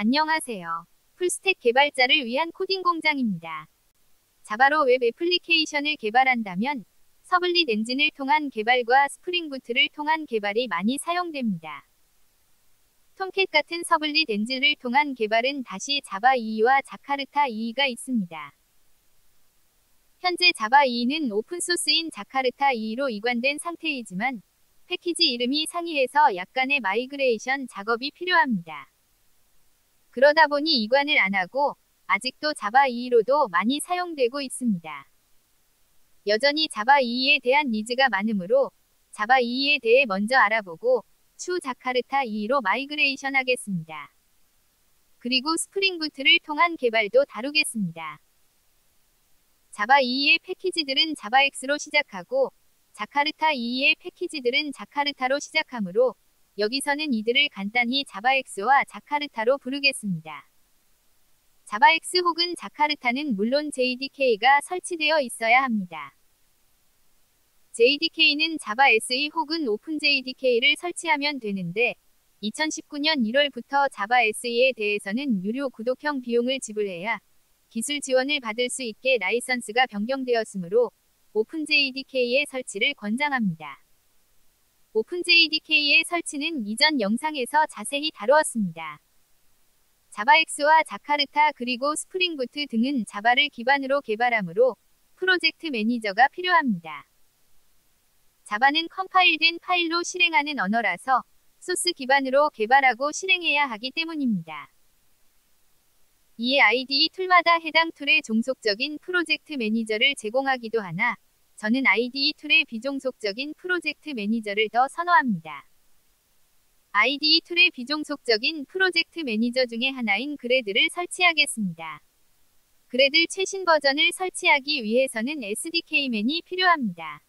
안녕하세요. 풀스택 개발자를 위한 코딩 공장입니다. 자바로 웹 애플리케이션을 개발한다면 서블릿 엔진을 통한 개발과 스프링 부트를 통한 개발이 많이 사용됩니다. 톰캣 같은 서블릿 엔진을 통한 개발은 다시 자바 2와 자카르타 2가 있습니다. 현재 자바 2는 오픈소스인 자카르타 2로 이관된 상태이지만 패키지 이름이 상이해서 약간의 마이그레이션 작업이 필요합니다. 그러다 보니 이관을 안 하고 아직도 자바 2로도 많이 사용되고 있습니다. 여전히 자바 2에 대한 니즈가 많으므로 자바 2에 대해 먼저 알아보고 추후 자카르타 2로 마이그레이션 하겠습니다. 그리고 스프링 부트를 통한 개발도 다루겠습니다. 자바 2의 패키지들은 자바X로 시작하고 자카르타 2의 패키지들은 자카르타로 시작하므로 여기서는 이들을 간단히 자바X와 자카르타로 부르겠습니다. 자바X 혹은 자카르타는 물론 JDK가 설치되어 있어야 합니다. JDK는 자바 SE 혹은 오픈JDK를 설치하면 되는데 2019년 1월부터 자바 SE에 대해서는 유료 구독형 비용을 지불해야 기술 지원을 받을 수 있게 라이선스가 변경되었으므로 오픈JDK의 설치를 권장합니다. 오픈JDK의 설치는 이전 영상에서 자세히 다루었습니다. 자바X와 자카르타 그리고 스프링 부트 등은 자바를 기반으로 개발하므로 프로젝트 매니저가 필요합니다. 자바는 컴파일된 파일로 실행하는 언어라서 소스 기반으로 개발하고 실행해야 하기 때문입니다. 이에 IDE 툴마다 해당 툴의 종속적인 프로젝트 매니저를 제공하기도 하나 저는 IDE 툴의 비종속적인 프로젝트 매니저를 더 선호합니다. IDE 툴의 비종속적인 프로젝트 매니저 중에 하나인 그래드를 설치하겠습니다. 그래드 최신 버전을 설치하기 위해서는 SDK맨이 필요합니다.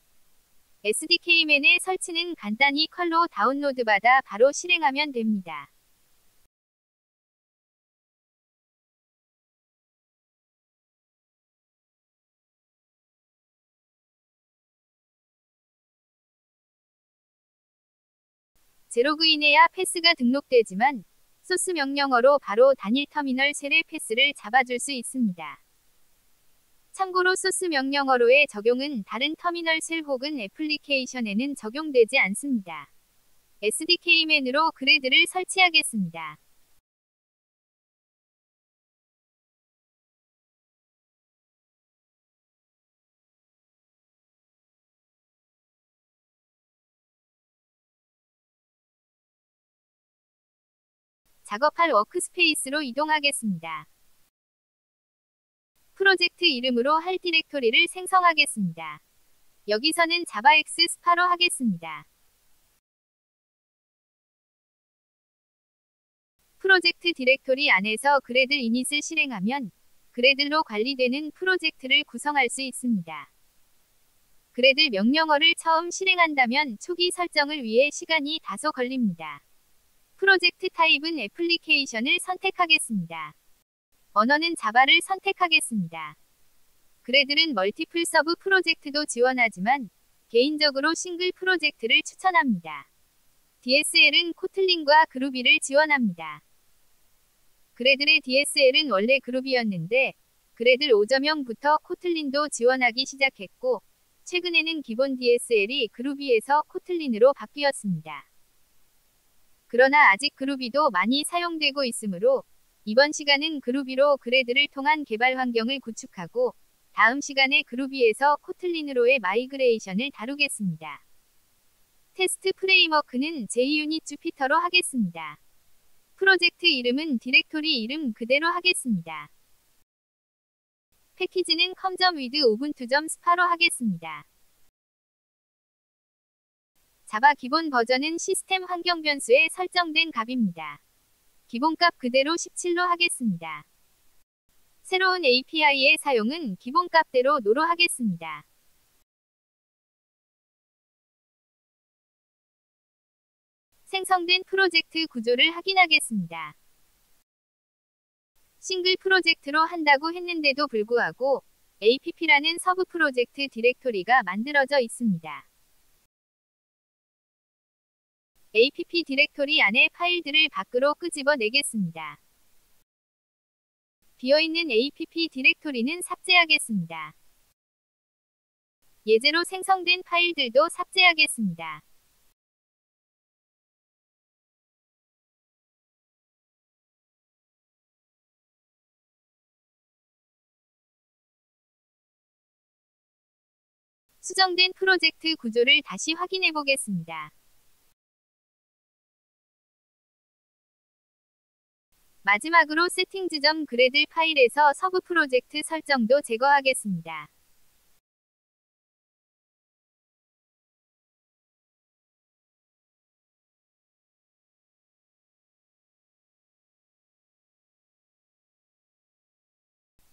SDK맨의 설치는 간단히 컬로 다운로드받아 바로 실행하면 됩니다. 제로그인해야 패스가 등록되지만 소스 명령어로 바로 단일 터미널 셀의 패스를 잡아줄 수 있습니다. 참고로 소스 명령어로의 적용은 다른 터미널 셀 혹은 애플리케이션에는 적용되지 않습니다. SDK맨으로 그래드를 설치하겠습니다. 작업할 워크스페이스로 이동하겠습니다. 프로젝트 이름으로 할 디렉토리를 생성하겠습니다. 여기서는 자바X 스파로 하겠습니다. 프로젝트 디렉토리 안에서 그래들 이닛을 실행하면 그래들로 관리되는 프로젝트를 구성할 수 있습니다. 그래들 명령어를 처음 실행한다면 초기 설정을 위해 시간이 다소 걸립니다. 프로젝트 타입은 애플리케이션을 선택하겠습니다. 언어는 자바를 선택하겠습니다. 그래들은 멀티플 서브 프로젝트도 지원하지만 개인적으로 싱글 프로젝트를 추천합니다. DSL은 코틀린과 그루비를 지원합니다. 그래들의 DSL은 원래 그루비였는데 그래들 5.0부터 코틀린도 지원하기 시작했고 최근에는 기본 DSL이 그루비에서 코틀린으로 바뀌었습니다. 그러나 아직 그루비도 많이 사용되고 있으므로 이번 시간은 그루비로 그래드를 통한 개발 환경을 구축하고 다음 시간에 그루비에서 코틀린으로의 마이그레이션을 다루겠습니다. 테스트 프레임워크는 JUnit 주피터로 하겠습니다. 프로젝트 이름은 디렉토리 이름 그대로 하겠습니다. 패키지는 com.with ubuntu.spa로 하겠습니다. 자바 기본 버전은 시스템 환경 변수에 설정된 값입니다. 기본값 그대로 17로 하겠습니다. 새로운 API의 사용은 기본값대로 노로 하겠습니다. 생성된 프로젝트 구조를 확인하겠습니다. 싱글 프로젝트로 한다고 했는데도 불구하고 APP라는 서브 프로젝트 디렉토리가 만들어져 있습니다. APP 디렉토리 안에 파일들을 밖으로 끄집어내겠습니다. 비어있는 app 디렉토리는 삭제하겠습니다. 예제로 생성된 파일들도 삭제하겠습니다. 수정된 프로젝트 구조를 다시 확인해 보겠습니다. 마지막으로 세팅 지점 그래들 파일에서 서브 프로젝트 설정도 제거하겠습니다.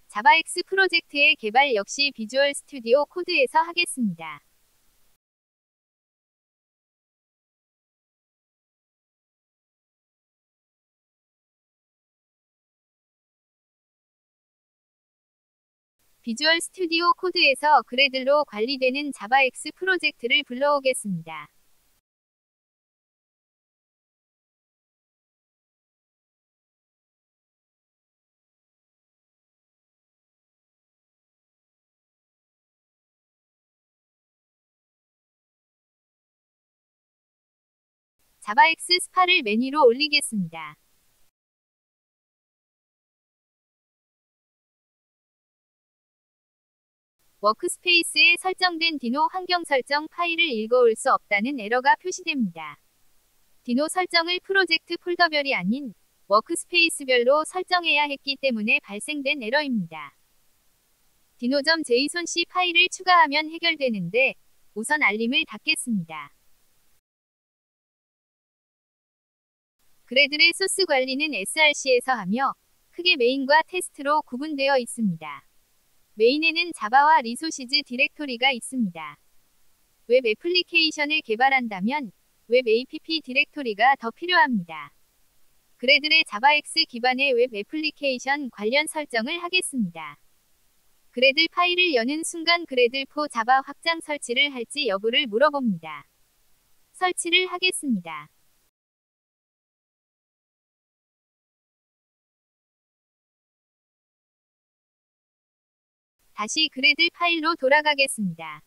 자바X 프로젝트의 개발 역시 비주얼 스튜디오 코드에서 하겠습니다. 비주얼 스튜디오 코드에서 그래들로 관리되는 자바X 프로젝트를 불러오겠습니다. 자바X 스파를 메뉴로 올리겠습니다. 워크스페이스에 설정된 디노 환경 설정 파일을 읽어올 수 없다는 에러가 표시됩니다. 디노 설정을 프로젝트 폴더별이 아닌 워크스페이스별로 설정해야 했기 때문에 발생된 에러입니다. dino.json 파일을 추가하면 해결되는데 우선 알림을 닫겠습니다. 그래들의 소스 관리는 src에서 하며 크게 메인과 테스트로 구분되어 있습니다. 메인에는 자바와 리소시즈 디렉토리가 있습니다. 웹 애플리케이션을 개발한다면 웹 app 디렉토리가 더 필요합니다. 그래들의 자바X 기반의 웹 애플리케이션 관련 설정을 하겠습니다. 그래들 파일을 여는 순간 그래들4 자바 확장 설치를 할지 여부를 물어봅니다. 설치를 하겠습니다. 다시 그래들 파일로 돌아가겠습니다.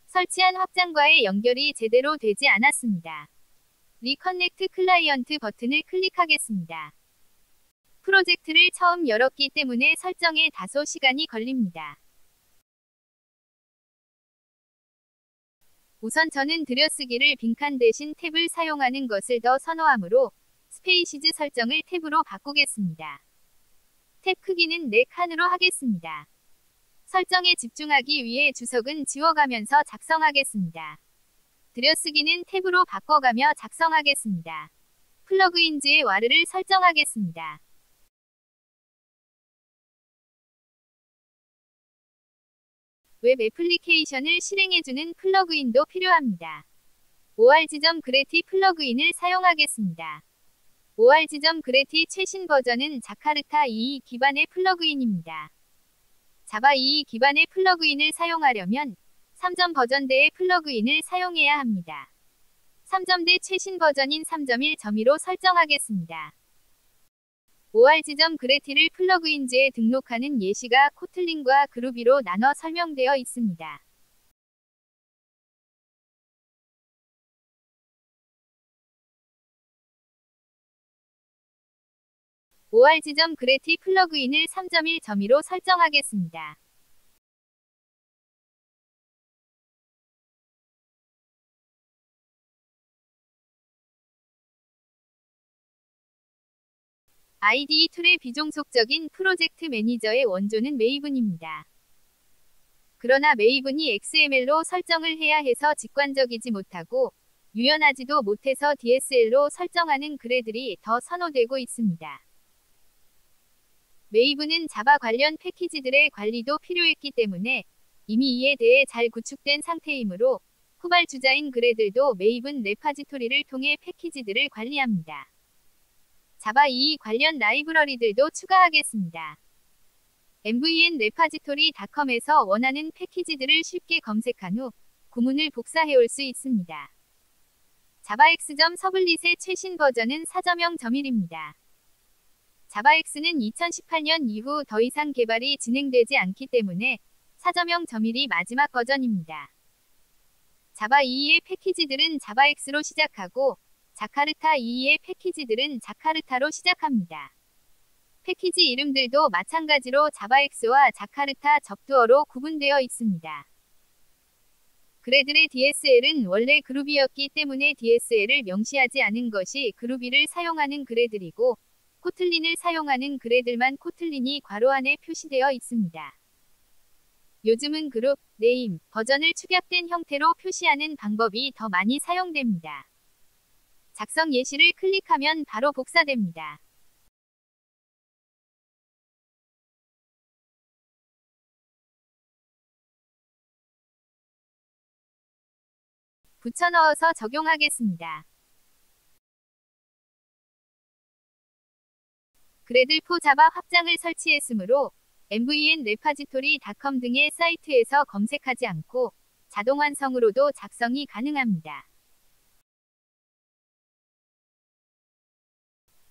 설치한 확장과의 연결이 제대로 되지 않았습니다. 리커넥트 클라이언트 버튼을 클릭하겠습니다. 프로젝트를 처음 열었기 때문에 설정에 다소 시간이 걸립니다. 우선 저는 들여쓰기를 빈칸 대신 탭을 사용하는 것을 더 선호하므로 스페이시즈 설정을 탭으로 바꾸겠습니다. 탭 크기는 4칸으로 하겠습니다. 설정에 집중하기 위해 주석은 지워가면서 작성하겠습니다. 들여쓰기는 탭으로 바꿔가며 작성하겠습니다. 플러그인즈의 와르를 설정하겠습니다. 웹 애플리케이션을 실행해주는 플러그인도 필요합니다. org.greti 플러그인을 사용하겠습니다. org.greti 최신 버전은 자카르타 2 기반의 플러그인입니다. 자바 2 기반의 플러그인을 사용하려면 3점 버전대의 플러그인을 사용해야 합니다. 3점대 최신 버전인 3.1.2로 설정하겠습니다. org.greti를 플러그인즈에 등록하는 예시가 코틀린과 그루비로 나눠 설명되어 있습니다. org.greti 플러그인을 3.1.2로 설정하겠습니다. IDE 툴의 비종속적인 프로젝트 매니저의 원조는 메이븐입니다. 그러나 메이븐이 XML로 설정을 해야 해서 직관적이지 못하고 유연하지도 못해서 DSL로 설정하는 그래들이 더 선호되고 있습니다. 메이븐은 자바 관련 패키지들의 관리도 필요했기 때문에 이미 이에 대해 잘 구축된 상태이므로 후발주자인 그래들도 메이븐 레파지토리를 통해 패키지들을 관리합니다. 자바 2 관련 라이브러리들도 추가하겠습니다. mvn-repository.com에서 원하는 패키지들을 쉽게 검색한 후 구문을 복사해올 수 있습니다. 자바X.서블릿의 최신 버전은 4.0.1입니다. 자바X는 2018년 이후 더 이상 개발이 진행되지 않기 때문에 4.0.1이 마지막 버전입니다. 자바 2의 패키지들은 자바X로 시작하고 자카르타 2의 패키지들은 자카르타로 시작합니다. 패키지 이름들도 마찬가지로 자바X와 자카르타 접두어로 구분되어 있습니다. 그래들의 DSL은 원래 그루비였기 때문에 DSL을 명시하지 않은 것이 그루비를 사용하는 그래들이고 코틀린을 사용하는 그래들만 코틀린이 괄호 안에 표시되어 있습니다. 요즘은 그룹, 네임, 버전을 축약된 형태로 표시하는 방법이 더 많이 사용됩니다. 작성 예시를 클릭하면 바로 복사됩니다. 붙여넣어서 적용하겠습니다. 그래들4 자바 확장을 설치했으므로 mvn-repository.com 등의 사이트에서 검색하지 않고 자동 완성으로도 작성이 가능합니다.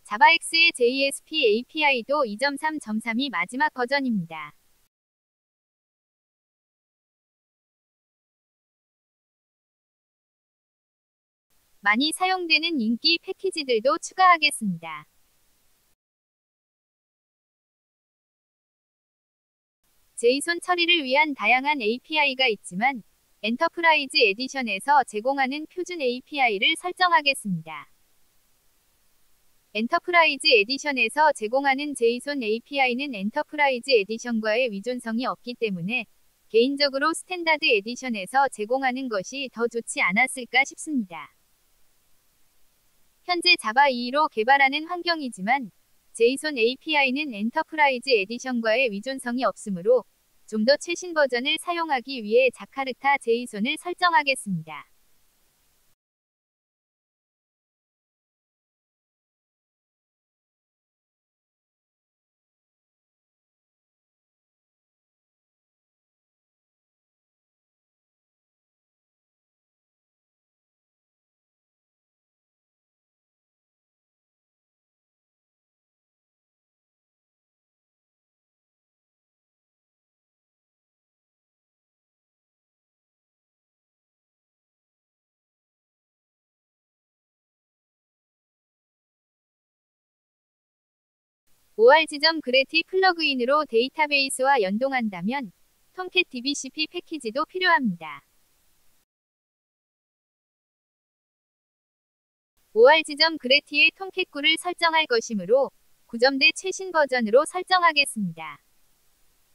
자바X의 JSP API도 2.3.3이 마지막 버전입니다. 많이 사용되는 인기 패키지들도 추가하겠습니다. 제이손 처리를 위한 다양한 API가 있지만 엔터프라이즈 에디션에서 제공하는 표준 API를 설정하겠습니다. 엔터프라이즈 에디션에서 제공하는 제이손 API는 엔터프라이즈 에디션과의 위존성이 없기 때문에 개인적으로 스탠다드 에디션에서 제공하는 것이 더 좋지 않았을까 싶습니다. 현재 자바 2로 개발하는 환경이지만 제이손 API는 엔터프라이즈 에디션과의 위존성이 없으므로 좀 더 최신 버전을 사용하기 위해 자카르타 제이손을 설정하겠습니다. OR 지점 그래티 플러그인으로 데이터베이스와 연동한다면 톰캣 DBCP 패키지도 필요합니다. OR 지점 그래티의 톰캣9를 설정할 것이므로 9점대 최신 버전으로 설정하겠습니다.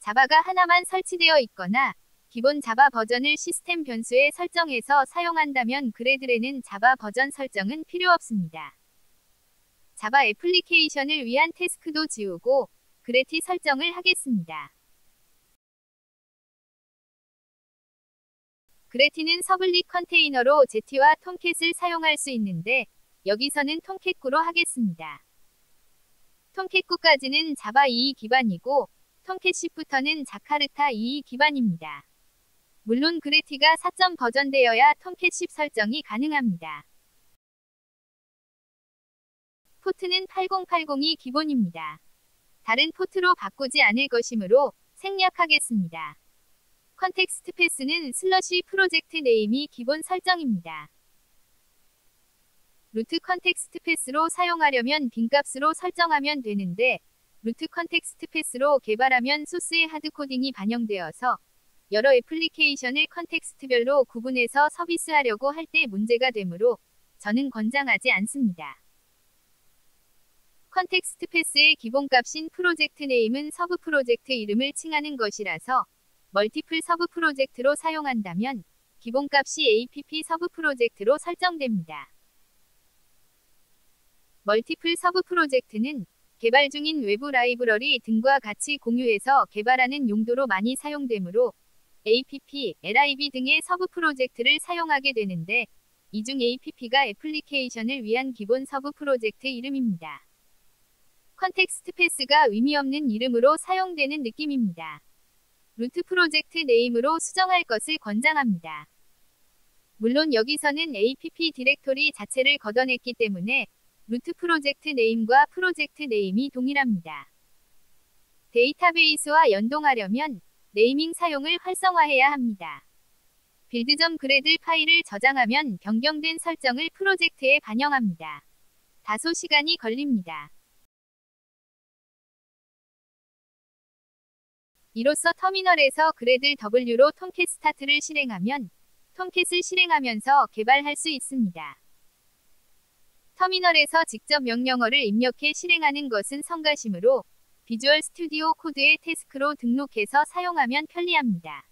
자바가 하나만 설치되어 있거나 기본 자바 버전을 시스템 변수에 설정해서 사용한다면 그래들에는 자바 버전 설정은 필요 없습니다. 자바 애플리케이션을 위한 태스크도 지우고 그래티 설정을 하겠습니다. 그래티는 서블릿 컨테이너로 제티와 톰캣을 사용할 수 있는데 여기서는 톰캣9로 하겠습니다. 톰캣9까지는 자바 2 기반이고 톰캣10부터는 자카르타 2 기반입니다. 물론 그래티가 4점 버전되어야 톰캣10 설정이 가능합니다. 포트는 8080이 기본입니다. 다른 포트로 바꾸지 않을 것이므로 생략하겠습니다. 컨텍스트 패스는 슬러시 프로젝트 네임이 기본 설정입니다. 루트 컨텍스트 패스로 사용하려면 빈값으로 설정하면 되는데 루트 컨텍스트 패스로 개발하면 소스의 하드코딩이 반영되어서 여러 애플리케이션을 컨텍스트별로 구분해서 서비스하려고 할 때 문제가 되므로 저는 권장하지 않습니다. 컨텍스트 패스의 기본값인 프로젝트 네임은 서브 프로젝트 이름을 칭하는 것이라서 멀티플 서브 프로젝트로 사용한다면 기본값이 app 서브 프로젝트로 설정됩니다. 멀티플 서브 프로젝트는 개발 중인 외부 라이브러리 등과 같이 공유해서 개발하는 용도로 많이 사용되므로 app, lib 등의 서브 프로젝트를 사용하게 되는데 이 중 app가 애플리케이션을 위한 기본 서브 프로젝트 이름입니다. 컨텍스트 패스가 의미 없는 이름으로 사용되는 느낌입니다. 루트 프로젝트 네임으로 수정할 것을 권장합니다. 물론 여기서는 app 디렉토리 자체를 걷어냈기 때문에 루트 프로젝트 네임과 프로젝트 네임이 동일합니다. 데이터베이스와 연동하려면 네이밍 사용을 활성화해야 합니다. 빌드.gradle 파일을 저장하면 변경된 설정을 프로젝트에 반영합니다. 다소 시간이 걸립니다. 이로써 터미널에서 그래들 W로 톰캣 스타트를 실행하면 톰캣을 실행하면서 개발할 수 있습니다. 터미널에서 직접 명령어를 입력해 실행하는 것은 성가시므로 비주얼 스튜디오 코드의 태스크로 등록해서 사용하면 편리합니다.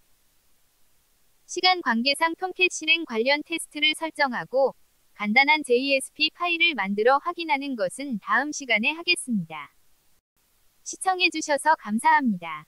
시간 관계상 톰캣 실행 관련 테스트를 설정하고 간단한 JSP 파일을 만들어 확인하는 것은 다음 시간에 하겠습니다. 시청해주셔서 감사합니다.